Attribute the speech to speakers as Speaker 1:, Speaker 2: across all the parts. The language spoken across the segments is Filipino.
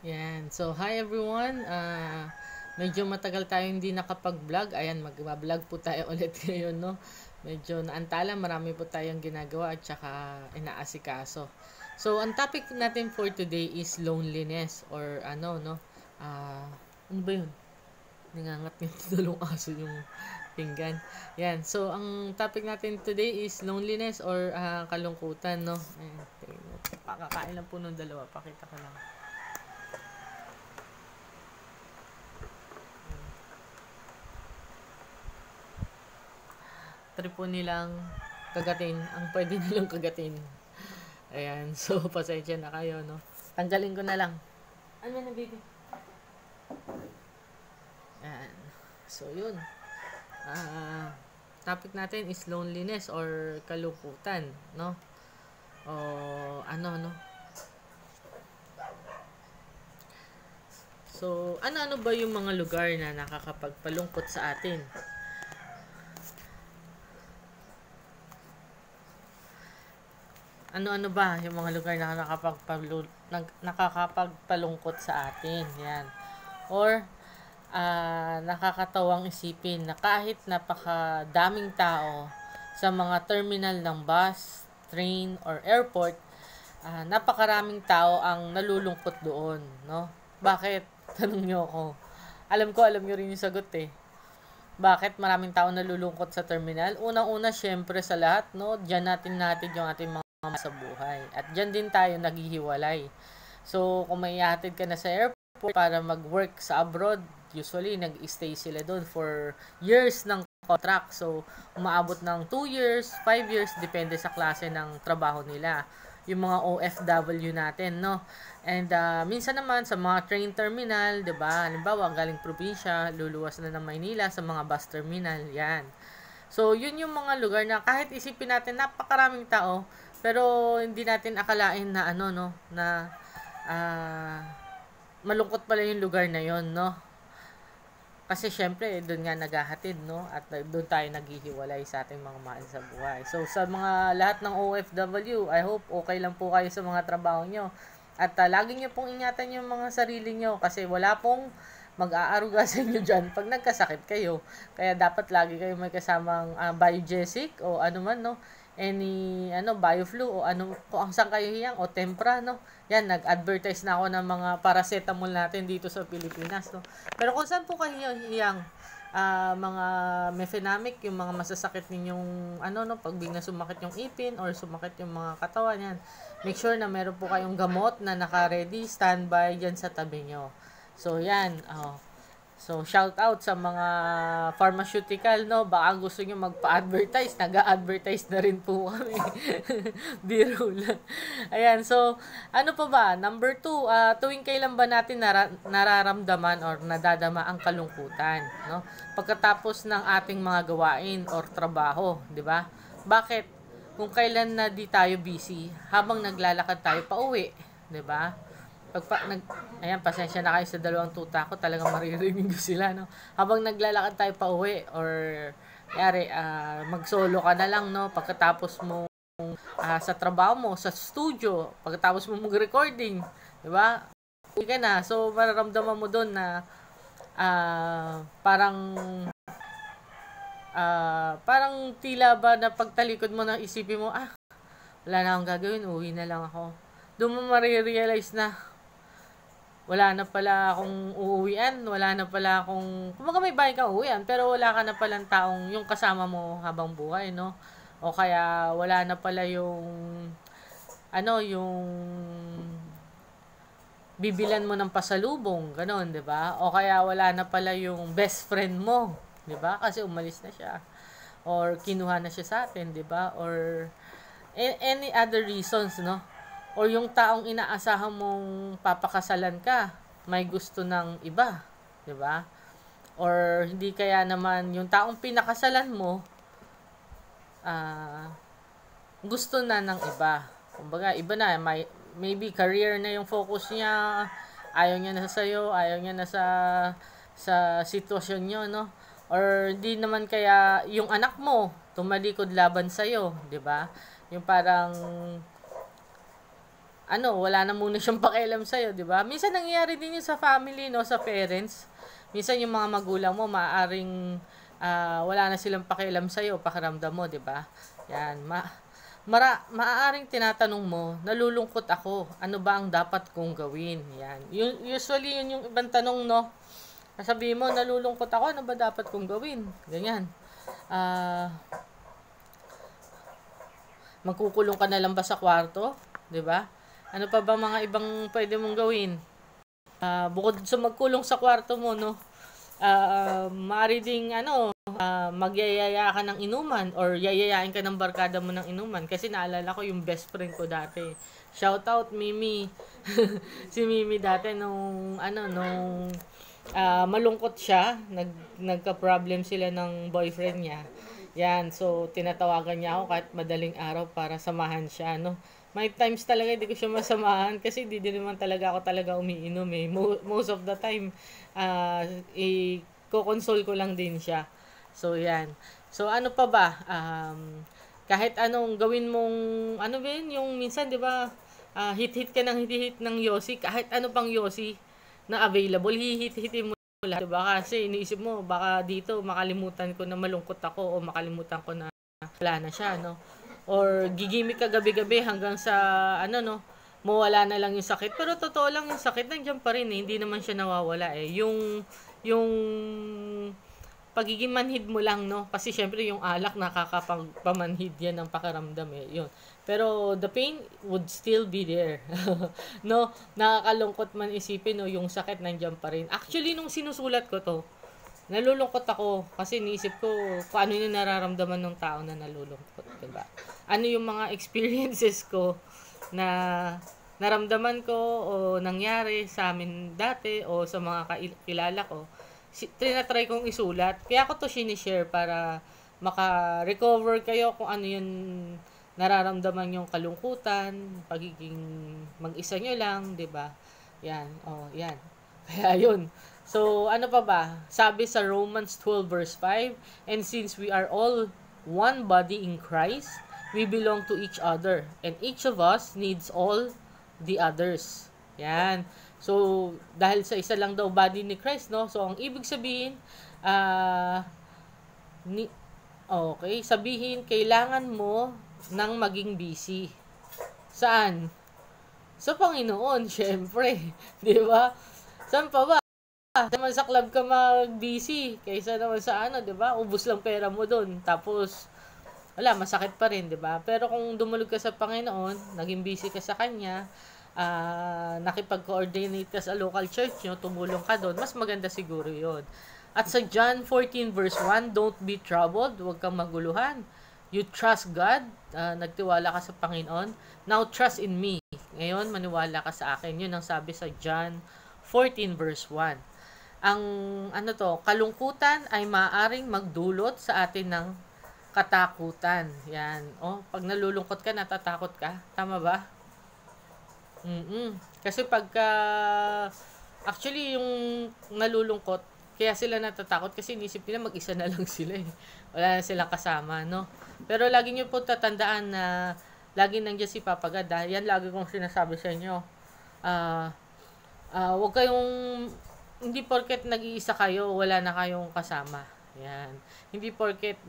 Speaker 1: Yan. So, hi everyone. Medyo matagal tayo hindi nakapag-vlog. Ayan, mag-vlog po tayo ulit ngayon, no? Medyo naantala, marami po tayong ginagawa at saka inaasikaso. So, ang topic natin for today is loneliness or ano, no? Ano ba yun? Nangangat ng dalawang aso yung pinggan. Yan. So, ang topic natin today is loneliness or kalungkutan, no? Ayan. Pakakain lang po ng dalawa. Pakita ko lang. Try po nilang kagatin ang pwede nilang kagatin. Ayan, so pasensya na kayo, no? Tanggalin ko na lang. Ano na, baby? Ayan. So, yun. Topic natin is loneliness or kalungkutan, no? O, ano. So, ano ba yung mga lugar na nakakapagpalungkot sa atin? Ano ba yung mga lugar na nakakapagpalungkot sa atin? Yan. Or, nakakatawang isipin na kahit napakadaming tao sa mga terminal ng bus, train, or airport, napakaraming tao ang nalulungkot doon, no? Bakit? Tanong nyo ako. Alam nyo rin yung sagot eh. Bakit maraming tao nalulungkot sa terminal? Unang-una, syempre sa lahat, no? Diyan natin yung ating mga sa buhay. At diyan din tayo naghihiwalay. So, kung may ihatid ka na sa airport para mag-work sa abroad, usually nag-stay sila doon for years ng contract. So, umaabot ng 2 years, 5 years, depende sa klase ng trabaho nila. Yung mga OFW natin, no? And minsan naman sa mga train terminal, 'di ba? Halimbawa, galing probinsya, luluwas na ng Maynila sa mga bus terminal, 'yan. So, yun yung mga lugar na kahit isipin natin napakaraming tao, pero hindi natin akalain na na malungkot pala yung lugar na yon, no? Kasi syempre, doon nga naghahatid, no? At doon tayo naghihiwalay sa ating mga mahal sa buhay. So, sa mga lahat ng OFW, I hope okay lang po kayo sa mga trabaho nyo. At lagi nyo pong ingatan yung mga sarili nyo kasi wala pong mag-aaruga sa inyo dyan pag nagkasakit kayo. Kaya dapat lagi kayo may kasamang biogesic o ano man, no? Any bioflu o ano kung saan kayo hiyang o tempra, no? Yan, nag-advertise na ako ng mga paracetamol natin dito sa Pilipinas, no? Pero kung saan po kayo hiyang mga mefenamic, yung mga masasakit ninyong pag bigla sumakit yung ipin or sumakit yung mga katawan yan, make sure na meron po kayong gamot na naka-ready, standby dyan sa tabi nyo. So, yan. So, shout out sa mga pharmaceutical, no? Baka gusto nyo magpa-advertise. Nag-a-advertise na rin po kami. Biro lang. Ayan. So, ano pa ba? Number 2, tuwing kailan ba natin nararamdaman or nadadama ang kalungkutan, no? Pagkatapos ng ating mga gawain or trabaho, di ba? Bakit? Kung kailan na di tayo busy, habang naglalakad tayo pa uwi, di ba? Ayan, pasensya na kayo sa dalawang tuta ko, talagang maririnig ko sila, no? Habang naglalakad tayo pa uwi or mag-solo ka na lang, no? Pagkatapos mo sa trabaho mo, sa studio, pagkatapos mo mag-recording, di ba? Uwi ka na, so mararamdaman mo doon na parang tila ba na pagtalikod mo na isipin mo, wala na akong gagawin, uwi na lang ako. Doon mo marirealize na wala na pala akong uuwian, wala na pala akong, kumbaga may bahay kang uuwian, pero wala ka na palang taong yung kasama mo habang buhay, no? O kaya wala na pala yung yung bibilan mo ng pasalubong, gano'n, 'di ba? O kaya wala na pala yung best friend mo, 'di ba? Kasi umalis na siya. Or kinuha na siya sa atin, 'di ba? Or any other reasons, no? Or yung taong inaasahan mong papakasalan ka, may gusto ng iba, 'di ba? Or hindi kaya naman yung taong pinakasalan mo gusto na ng iba. Kumbaga, iba na, maybe career na yung focus niya, ayaw niya na sa sayo, ayaw niya na sa sitwasyon niyo, no? Or di naman kaya yung anak mo tumalikod laban sa iyo, 'di ba? Yung parang wala na muna siyang pakialam sa'yo, di ba? Minsan nangyayari din yun sa family, no, sa parents. Minsan yung mga magulang mo, maaaring wala na silang pakialam sa'yo, pakiramdam mo, di ba? Yan, maaaring tinatanong mo, nalulungkot ako, ano ba ang dapat kong gawin? Yan. Usually, yun yung ibang tanong, no? Sabihin mo, nalulungkot ako, ano ba dapat kong gawin? Ganyan. Magkukulong ka na lang ba sa kwarto? 'Di ba? Ano pa ba mga ibang pwede mong gawin? Bukod sa magkulong sa kwarto mo, no? Maaari ding magyayaya ka ng inuman or yayayain ka ng barkada mo ng inuman kasi naalala ko yung best friend ko dati. Shout out Mimi. Si Mimi dati nung malungkot siya, nagka-problem sila ng boyfriend niya. Yan, so tinatawagan niya ako kahit madaling araw para samahan siya, no. May times talaga hindi ko siya masamahan kasi di din naman talaga ako umiinom eh. Most of the time, i-console ko lang din siya. So, yan. So, ano pa ba? Kahit anong gawin mong, ano ba yun, yung minsan, di ba, hit-hit ka ng hit-hit ng Yossi, kahit ano pang Yossi na available, hihit-hitin mo lahat. Diba? Kasi iniisip mo, baka dito makalimutan ko na malungkot ako o makalimutan ko na wala na siya, no? Or gigimik ka gabi-gabi hanggang sa, mawala na lang yung sakit. Pero totoo lang yung sakit, nandiyan pa rin eh. Hindi naman siya nawawala eh. Yung pagiging manhid mo lang, no? Kasi syempre yung alak nakakapagpamanhid yan ng pakiramdam eh. Yun. Pero the pain would still be there. No? Nakakalungkot man isipin, no? Yung sakit nandiyan pa rin. Actually, nung sinusulat ko to, nalulungkot ako kasi niisip ko kung ano yung nararamdaman ng tao na nalulungkot, diba? Ano yung mga experiences ko na naramdaman ko o nangyari sa amin dati o sa mga kilala ko. Tinatry kong isulat. Kaya ko to sinishare para maka-recover kayo kung ano yung nararamdaman yung kalungkutan, pagiging mag-isa nyo lang, 'di ba? Yan, yan. Kaya yun. So, ano pa ba? Sabi sa Romans 12 verse 5, and since we are all one body in Christ, we belong to each other, and each of us needs all the others. Yan. So, dahil sa isa lang daw body ni Christ, no? So, ang ibig sabihin, sabihin, kailangan mo nang maging busy. Saan? Sa Panginoon, syempre. Di ba? Saan pa ba? Naman sa club ka mag-busy kaysa naman sa di ba? Ubus lang pera mo doon. Tapos, wala, masakit pa rin, di ba? Pero kung dumulog ka sa Panginoon, naging busy ka sa Kanya, nakipag-coordinate ka sa local church nyo, tumulong ka doon, mas maganda siguro yon. At sa John 14 verse 1, don't be troubled, huwag kang maguluhan. You trust God, nagtiwala ka sa Panginoon. Now trust in me. Ngayon, maniwala ka sa akin. Yun ang sabi sa John 14 verse 1. Ang kalungkutan ay maaaring magdulot sa atin ng katakutan. Yan. Pag nalulungkot ka, natatakot ka. Tama ba? Kasi actually yung nalulungkot, kaya sila natatakot kasi inisip nila mag-isa na lang sila eh. Wala na silang kasama, no? Pero lagi nyo po tatandaan na lagi nandiyan si Papa God. Yan lagi kong sinasabi sa inyo. Huwag kayong, hindi porket nag-iisa kayo, wala na kayong kasama. Yan. Hindi porket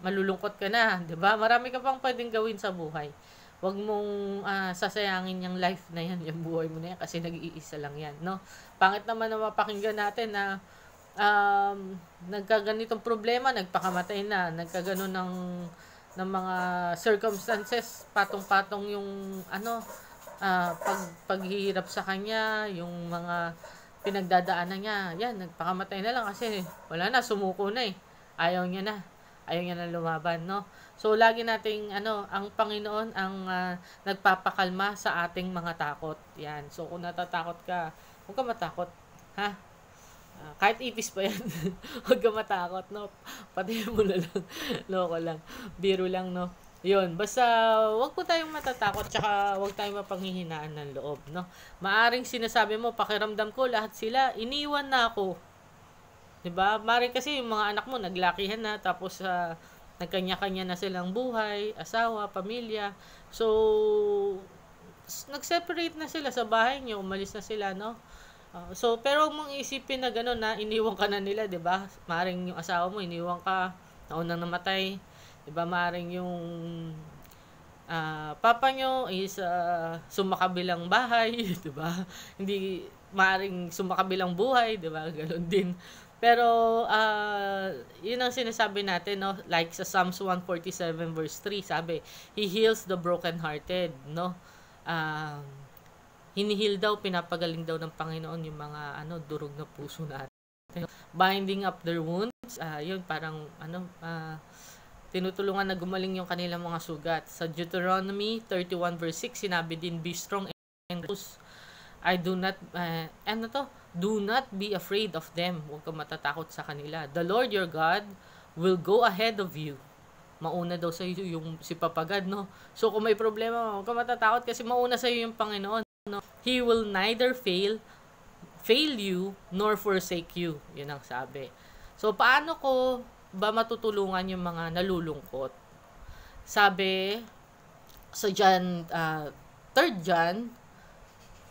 Speaker 1: malulungkot ka na, 'di ba? Marami ka pang pwedeng gawin sa buhay. Huwag mong sasayangin yung life na yan, yung buhay mo na yan, kasi nag-iisa lang yan, no? Pangit naman na mapakinggan natin na nagkaganitong problema, nagpakamatay na, nagkaganon ng mga circumstances, patong-patong yung paghihirap sa kanya, yung mga pinagdadaanan niya, yan, nagpakamatay na lang kasi wala na, sumuko na eh. Ayaw niya na lumaban, no? So, lagi nating, ang Panginoon ang nagpapakalma sa ating mga takot. Yan. So, kung natatakot ka, huwag ka matakot. Ha? Kahit ipis pa yan. Huwag ka matakot, no? Pati mo na lang. Loko lang. Biro lang, no? Yun. Basta, huwag po tayong matatakot, tsaka huwag tayong mapanghihinaan ng loob, no? Maaring sinasabi mo, pakiramdam ko, lahat sila, iniwan na ako. Diba? Maaring kasi yung mga anak mo, naglakihan na, tapos, nagkanya-kanya na silang buhay, asawa, pamilya. So, nag-separate na sila sa bahay niyo, umalis na sila, no? So, pero mong isipin na gano'n na iniwan ka na nila, 'di ba? Maring yung asawa mo iniwan ka, naunang namatay, 'di ba? Maring yung papa nyo is sumakabilang bahay, 'di ba? Hindi maring sumakabilang buhay, 'di ba? Ganoon din. Pero yun ang sinasabi natin, no? Like sa Psalms 147 verse 3, sabi, He heals the brokenhearted, no? Hinihil daw, pinapagaling daw ng Panginoon yung mga durog na puso natin. Binding up their wounds, yun parang tinutulungan na gumaling yung kanilang mga sugat. Sa Deuteronomy 31 verse 6, sinabi din, Be strong and do not be afraid of them. Huwag kang matatakot sa kanila. The Lord your God will go ahead of you. Mauna daw sa iyo yung si Papa God, no? So kung may problema, huwag kang matatakot kasi mauna sa iyo yung Panginoon, no? He will neither fail you nor forsake you. Yun ang sabi. So paano ko ba matutulungan yung mga nalulungkot? Sabi sa John 3 John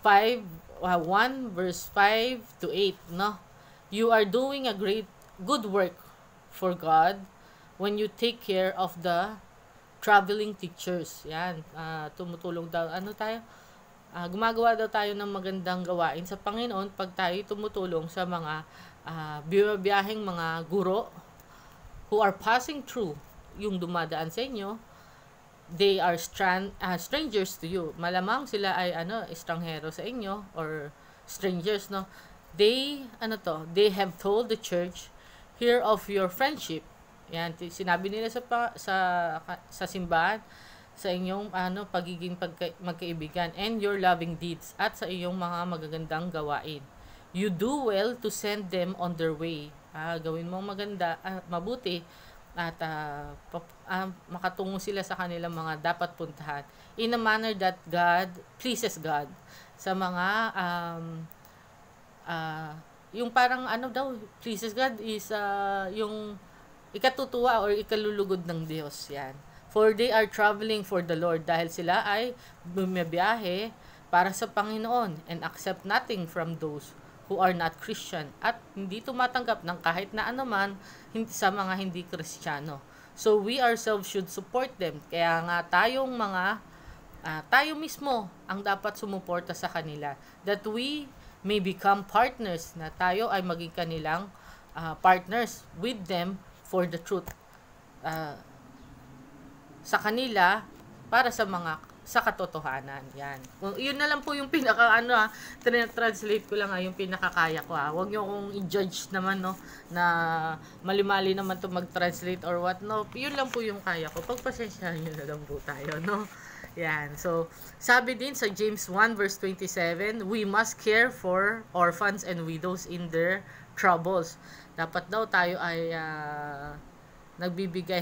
Speaker 1: 1 verse 5 to 8, no? You are doing a good work for God when you take care of the traveling teachers. Yan, tumutulong daw. Gumagawa daw tayo ng magandang gawain sa Panginoon pag tayo tumutulong sa mga bibiyaheng mga guro who are passing through, yung dumadaan sa inyo. They are strangers to you. Malamang sila ay estranghero sa inyo or strangers, no? They have told the church, hear of your friendship. Yan, sinabi nila sa simbahan, sa inyong pagiging magkaibigan and your loving deeds at sa iyong mga magagandang gawain. You do well to send them on their way. Gawin mong mabuti at makatungo sila sa kanilang mga dapat puntahan in a manner that pleases God. Sa mga yung parang pleases God is yung ikatutuwa or ikalulugod ng Diyos. Yan. For they are traveling for the Lord, dahil sila ay bumibiyahe para sa Panginoon and accept nothing from those who are not Christian, at hindi tumatanggap ng kahit na anuman sa mga hindi Kristiyano. So we ourselves should support them. Kaya nga tayo mismo ang dapat sumuporta sa kanila, that we may become partners, na tayo ay maging kanilang partners with them for the truth. Sa kanila, para sa katotohanan. Yan. Yun na lang po yung translate ko lang yung pinakakaya ko. Huwag niyo akong i-judge naman, no, na mali-mali naman to mag-translate or what, no. Yun lang po yung kaya ko. Pagpasensyahan niyo na lang po tayo, no. Yan. So, sabi din sa James 1 verse 27, we must care for orphans and widows in their troubles. Dapat daw tayo ay nagbibigay